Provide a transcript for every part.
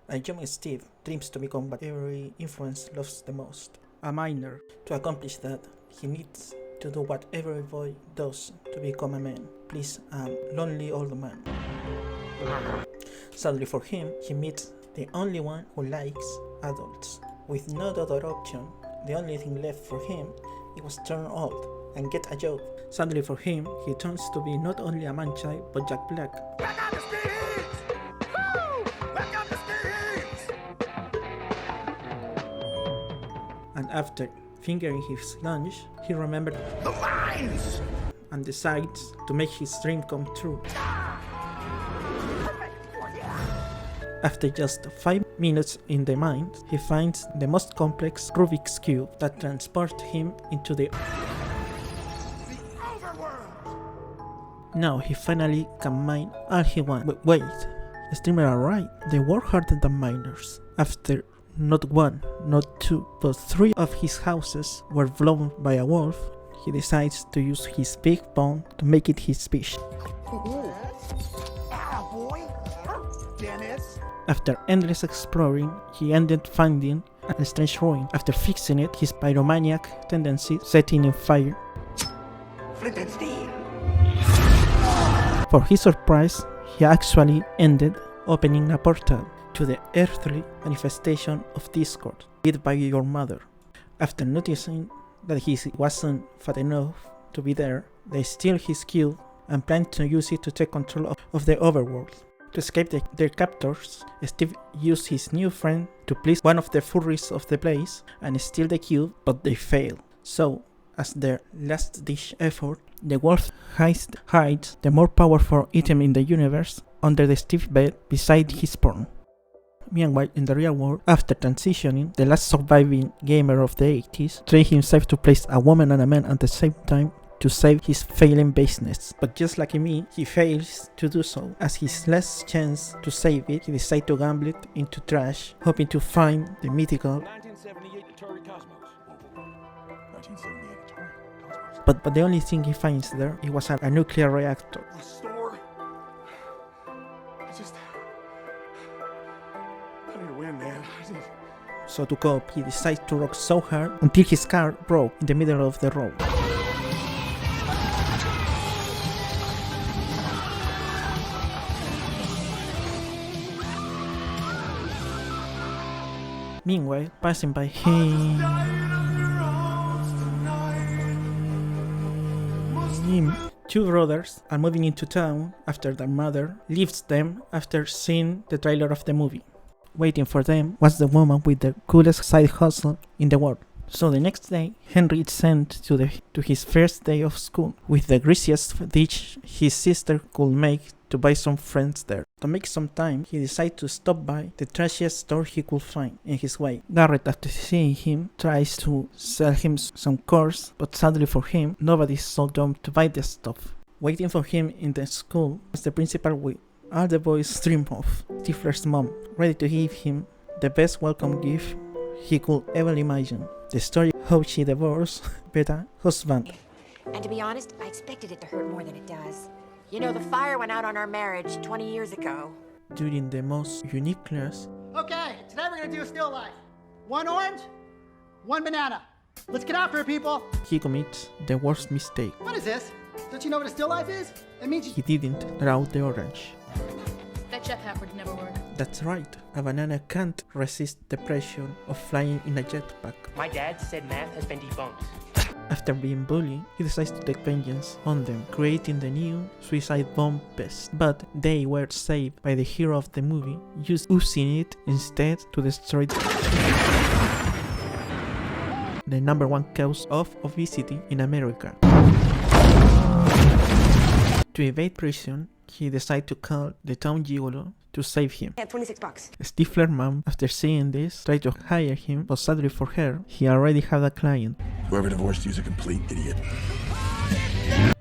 A young Steve dreams to become what every influence loves the most, a miner. To accomplish that, he needs to do what every boy does to become a man, please a lonely old man. Sadly for him, he meets the only one who likes adults. With no other option, the only thing left for him it was turn old and get a job. Sadly for him, he turns to be not only a man-child but Jack Black. Back up the steeds! Woo! Back up the steeds! And after fingering his lunch, he remembered The mines! and decides to make his dream come true. After just 5 minutes in the mine, he finds the most complex Rubik's Cube that transports him into the Overworld! Now he finally can mine all he wants. But wait, streamers are right, they work harder than miners. After not 1, not 2, but 3 of his houses were blown by a wolf, he decides to use his big bone to make it his fish. Ah, boy! Dennis! After endless exploring, he ended finding a strange ruin. After fixing it, his pyromaniac tendency setting in fire. Flint and steel! For his surprise, he actually ended opening a portal to the earthly manifestation of Discord, led by your mother. After noticing that he wasn't fat enough to be there, they steal his cube and plan to use it to take control of the overworld. To escape their captors, Steve used his new friend to please one of the furries of the place and steal the cube, but they fail. So, as their last-ditch effort, the wolf hides the more powerful item in the universe under the Steve bed beside his porn. Meanwhile, in the real world, after transitioning, the last surviving gamer of the 80s trained himself to place a woman and a man at the same time to save his failing business. But just like me, he fails to do so. As his last chance to save it, he decides to gamble it into trash, hoping to find the mythical 1978 Atari Cosmos. 1978 Atari Cosmos. but the only thing he finds there, it was a nuclear reactor. The store? I need to win, man. So to cope, he decides to rock so hard until his car broke in the middle of the road. Meanwhile, passing by him, two brothers are moving into town after their mother leaves them after seeing the trailer of the movie. Waiting for them was the woman with the coolest side hustle in the world. So the next day, Henry is sent to his first day of school with the greasiest dish his sister could make to buy some friends there. To make some time, he decides to stop by the trashiest store he could find in his way. Garrett, after seeing him, tries to sell him some cars, but sadly for him, nobody is so dumb to buy the stuff. Waiting for him in the school was the principal with all the boys dream of, Stifler's mom, ready to give him the best welcome gift he could ever imagine. The story how she divorced Beta husband. And to be honest, I expected it to hurt more than it does. You know, the fire went out on our marriage 20 years ago. During the most unique class, Okay, today we're gonna do a still life. 1 orange, 1 banana. Let's get after it, people. he commits the worst mistake. What is this? Don't you know what a still life is? It means He didn't draw the orange. That jet pack would never work. That's right, a banana can't resist the pressure of flying in a jetpack. My dad said math has been debunked. After being bullied, he decides to take vengeance on them, creating the new suicide bomb pest. But they were saved by the hero of the movie, using it instead to destroy the #1 cause of obesity in America. To evade prison, he decided to call the town gigolo to save him. Yeah, $26. Stifler's mom, after seeing this, tried to hire him, but sadly for her, he already had a client. Whoever divorced you is a complete idiot.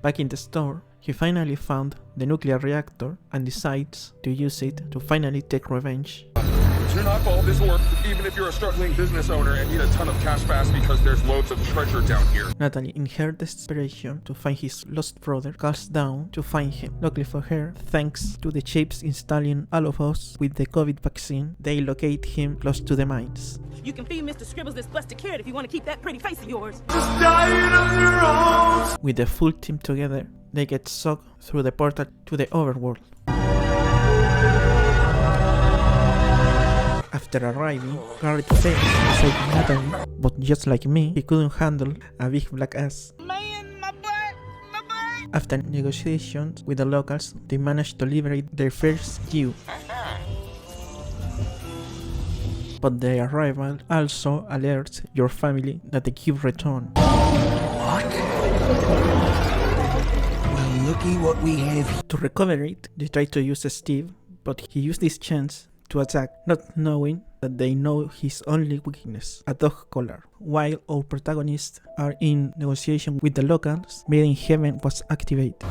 Back in the store, he finally found the nuclear reactor and decides to use it to finally take revenge. Do not follow this orb, even if you're a struggling business owner and need a ton of cash fast because there's loads of treasure down here. Natalie, in her desperation to find his lost brother, calls down to find him. Luckily for her, thanks to the chips installing all of us with the COVID vaccine, they locate him close to the mines. You can feed Mr. Scribbles this busted carrot if you want to keep that pretty face of yours. With the full team together, they get sucked through the portal to the Overworld. After arriving, Garrett fails to save Natalie, but just like me, he couldn't handle a big black ass. Man, my butt! After negotiations with the locals, they managed to liberate their first Jew. But their arrival also alerts your family that the cube returned. What? Well, looky what we have. To recover it, they try to use Steve, but he used this chance to attack, not knowing that they know his only weakness, a dog collar. While our protagonists are in negotiation with the locals, Made in Heaven was activated.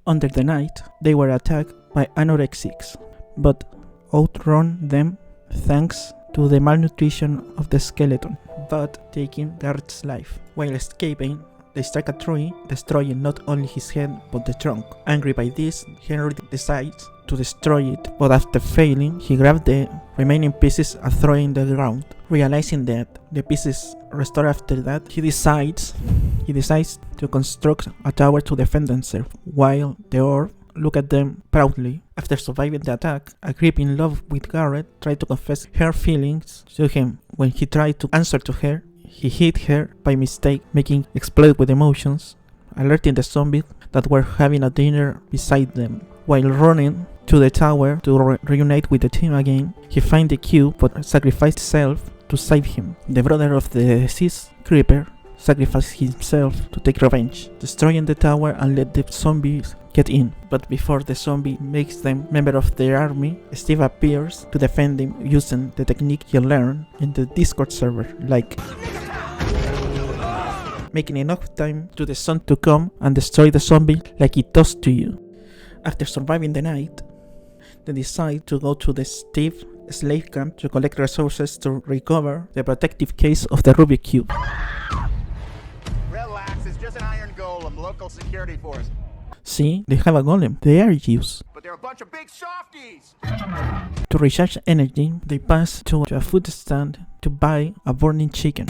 Under the night, they were attacked by anorexics, but outrun them thanks to the malnutrition of the skeleton, but taking Garrett's life. While escaping, they strike a tree, destroying not only his head but the trunk. Angry by this, Henry decides to destroy it, but after failing, he grabs the remaining pieces and throws in the ground. Realizing that the pieces restore after that, he decides to construct a tower to defend himself, while the orb look at them proudly. After surviving the attack, a creep in love with Garrett tried to confess her feelings to him. When he tried to answer to her, he hit her by mistake, making explode with emotions, alerting the zombies that were having a dinner beside them. While running to the tower to reunite with the team again, he finds the cube but sacrificed himself to save him. The brother of the deceased creeper sacrificed himself to take revenge, destroying the tower and let the zombies get in. But before the zombie makes them member of their army, Steve appears to defend them using the technique he learned in the Discord server, like making enough time to the sun to come and destroy the zombie like it does to you. After surviving the night, they decide to go to the Steve slave camp to collect resources to recover the protective case of the Rubik Cube. Relax, it's just an iron golem, local security force. See, they have a golem. They are Jews. But they're a bunch of big softies! To recharge energy, they pass to a food stand to buy a burning chicken.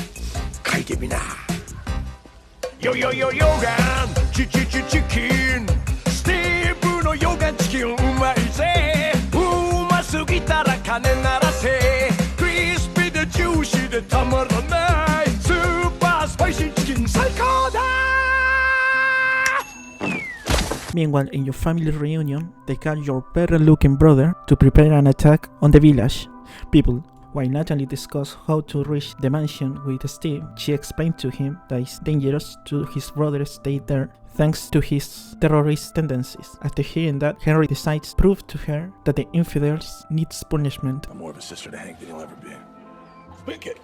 Yo yo yo yogan, chicken. Steve no yogan chicken umai ze. Umasugitara kane narase. Crispy the juicy the tamaranai. Super spicy chicken saiko da. Meanwhile, in your family reunion, they call your better-looking brother to prepare an attack on the village people. While Natalie discussed how to reach the mansion with Steve, she explained to him that it's dangerous to his brother stay there thanks to his terrorist tendencies. After hearing that, Henry decides to prove to her that the infidels needs punishment. I'm more of a sister to Hank than you'll ever be. Wicked.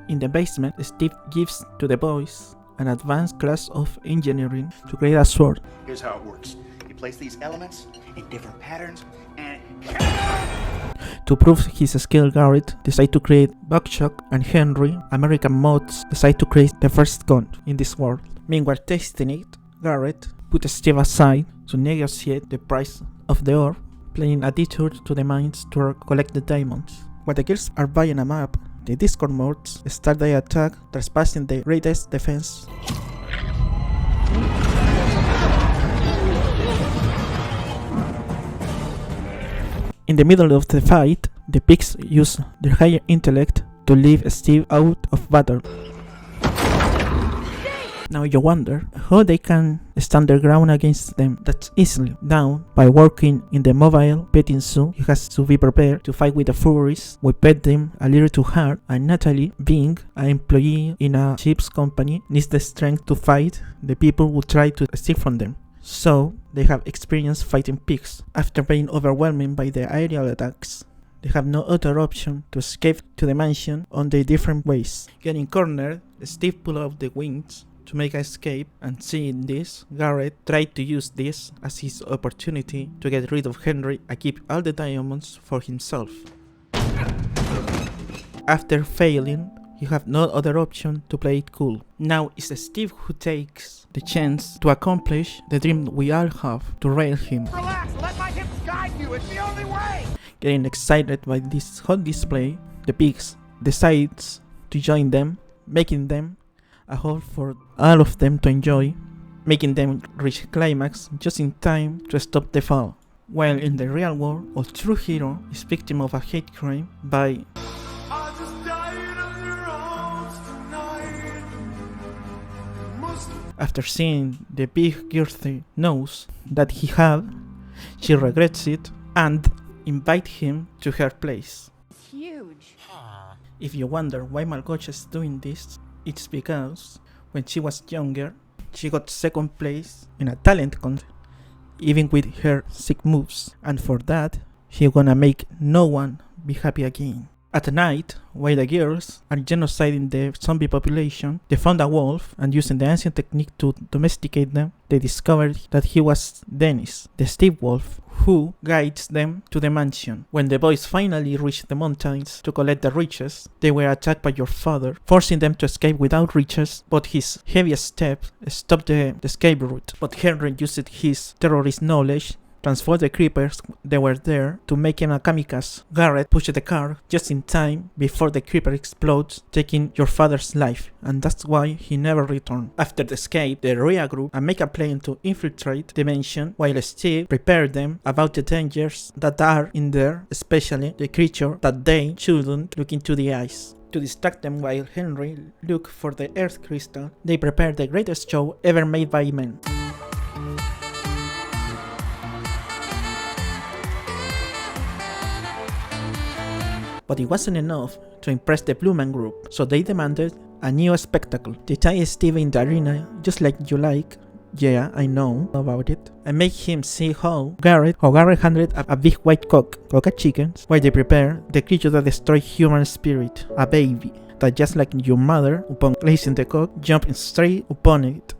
In the basement, Steve gives to the boys an advanced class of engineering to create a sword. Here's how it works. You place these elements in different patterns and... To prove his skill, Garrett decides to create Buckshot, and Henry, American mods, decide to create the first gun in this world. Meanwhile, testing it, Garrett put Steve aside to negotiate the price of the orb, planning a detour to the mines to collect the diamonds. While the girls are buying a map, the Discord mods start the attack, trespassing the greatest defense. In the middle of the fight, the pigs use their higher intellect to leave Steve out of battle. Now you wonder how they can stand their ground against them. That's easily done by working in the mobile petting zoo. He has to be prepared to fight with the furries. We pet them a little too hard, and Natalie, being an employee in a ship's company, needs the strength to fight the people who try to steal from them. So they have experience fighting pigs. After being overwhelmed by the aerial attacks, they have no other option to escape to the mansion on the different ways. Getting cornered, Steve pulls out the wings to make an escape, and seeing this, Garrett tried to use this as his opportunity to get rid of Henry and keep all the diamonds for himself. After failing, you have no other option to play it cool. Now it's Steve who takes the chance to accomplish the dream we all have, to rail him. Relax, let my hips guide you. It's the only way. Getting excited by this hot display, the pigs decides to join them, making them a hall for all of them to enjoy, making them reach climax just in time to stop the fall. While in the real world, a true hero is victim of a hate crime by after seeing the big girthy nose that he had, she regrets it and invites him to her place. It's huge. If you wonder why Malgosha is doing this, it's because when she was younger, she got second place in a talent contest, even with her sick moves, and for that, she gonna make no one be happy again. At night, while the girls are genociding the zombie population, they found a wolf, and using the ancient technique to domesticate them, they discovered that he was Dennis, the Steve Wolf, who guides them to the mansion. When the boys finally reached the mountains to collect the riches, they were attacked by your father, forcing them to escape without riches, but his heaviest step stopped the escape route. But Henry used his terrorist knowledge, transformed the creepers that were there to make him a kamikaze. Garrett pushed the car just in time before the creeper explodes, taking your father's life, and that's why he never returned. After the escape, they regroup and make a plan to infiltrate the mansion, while Steve prepared them about the dangers that are in there, especially the creature that they shouldn't look into the eyes. To distract them while Henry looked for the Earth Crystal, they prepared the greatest show ever made by men. But it wasn't enough to impress the Blue Man Group, so they demanded a new spectacle. They tie Steve in the arena just like you like, yeah, I know about it, and make him see how Garrett handled a big white coca chickens, while they prepare the creature that destroys human spirit, a baby, that just like your mother, upon placing the cock, jumped straight upon it.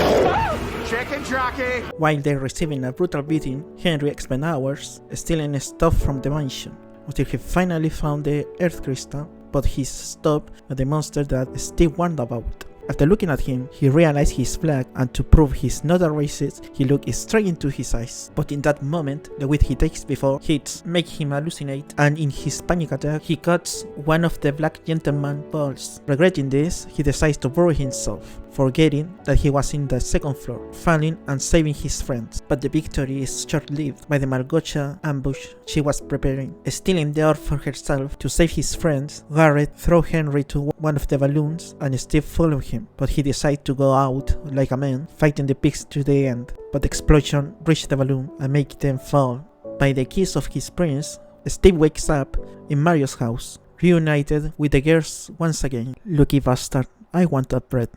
Chicken jockey. While they're receiving a brutal beating, Henry spent hours stealing stuff from the mansion, until he finally found the Earth Crystal, but he stopped at the monster that Steve warned about. After looking at him, he realized he's black, and to prove he's not a racist, he looked straight into his eyes. But in that moment, the weed he takes before hits make him hallucinate, and in his panic attack, he cuts one of the black gentleman's balls. Regretting this, he decides to bury himself, forgetting that he was in the second floor, falling and saving his friends. But the victory is short-lived by the Malgosha ambush she was preparing. Stealing the orb for herself to save his friends, Garrett threw Henry to one of the balloons and Steve followed him, but he decided to go out like a man, fighting the pigs to the end. But the explosion reached the balloon and made them fall. By the kiss of his prince, Steve wakes up in Mario's house, reunited with the girls once again. Lucky bastard, I want that bread.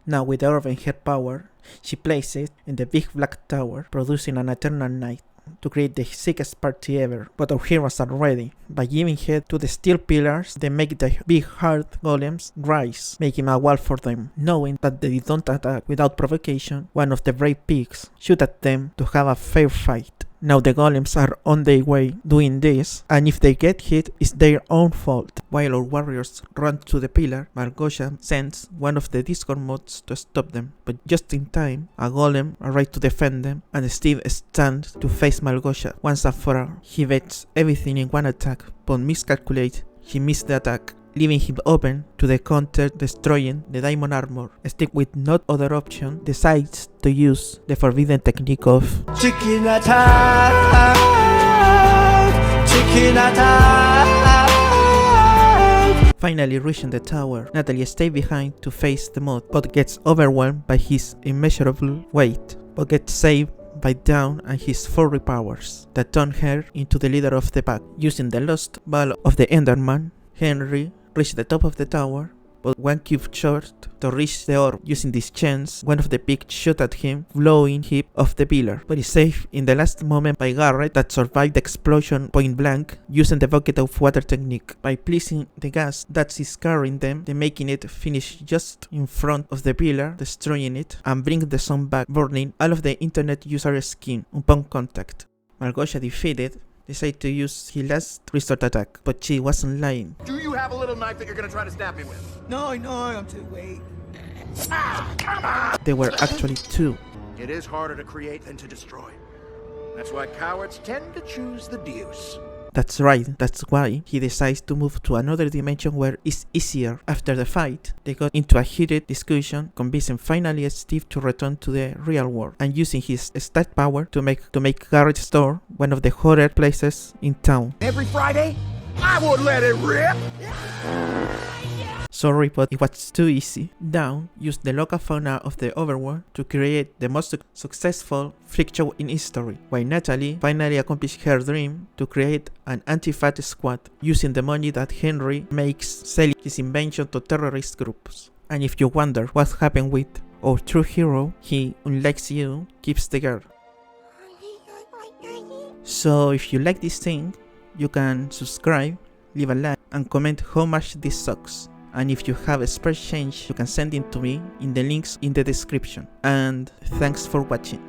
Now with the orb in her power, she places it in the big black tower, producing an eternal night to create the sickest party ever. But our heroes are ready. By giving head to the steel pillars, they make the big hard golems rise, making a wall for them. Knowing that they don't attack without provocation, one of the brave pigs shoot at them to have a fair fight. Now the golems are on their way doing this, and if they get hit, it's their own fault. While our warriors run to the pillar, Malgosha sends one of the Discord mods to stop them, but just in time, a golem arrives to defend them, and Steve stands to face Malgosha. Once and for all, he bets everything in one attack, but miscalculates. He missed the attack, leaving him open to the counter, destroying the diamond armor. Steve, with no other option, decides to use the forbidden technique of chicken attack. Chicken attack. Finally reaching the tower, Natalie stays behind to face the mod, but gets overwhelmed by his immeasurable weight, but gets saved by Dawn and his furry powers that turn her into the leader of the pack. Using the lost ball of the Enderman, Henry reached the top of the tower, but one cube short to reach the orb. Using this chance, one of the pigs shot at him, blowing him off the pillar, but is saved in the last moment by Garrett that survived the explosion point blank using the bucket of water technique. By placing the gas that is carrying them, they making it finish just in front of the pillar, destroying it, and bring the sun back, burning all of the internet user skin upon contact. Malgosha, defeated, decided to use his last resort attack, but she wasn't lying. Do you have a little knife that you're gonna try to stab me with? No, I'm too late. There were actually two. It is harder to create than to destroy. That's why cowards tend to choose the deuce. That's right, that's why he decides to move to another dimension where it's easier. After the fight, they got into a heated discussion, convincing finally Steve to return to the real world, and using his stat power to make Garrett's store one of the hotter places in town. Every Friday, I would let it rip! Sorry, but it was too easy. Dawn used the local fauna of the Overworld to create the most successful freak show in history, while Natalie finally accomplished her dream to create an anti-fat squad using the money that Henry makes selling his invention to terrorist groups. And if you wonder what happened with our true hero, he, unlike you, keeps the girl. So if you like this thing, you can subscribe, leave a like, and comment how much this sucks. And if you have a spare change, you can send it to me in the links in the description. And thanks for watching.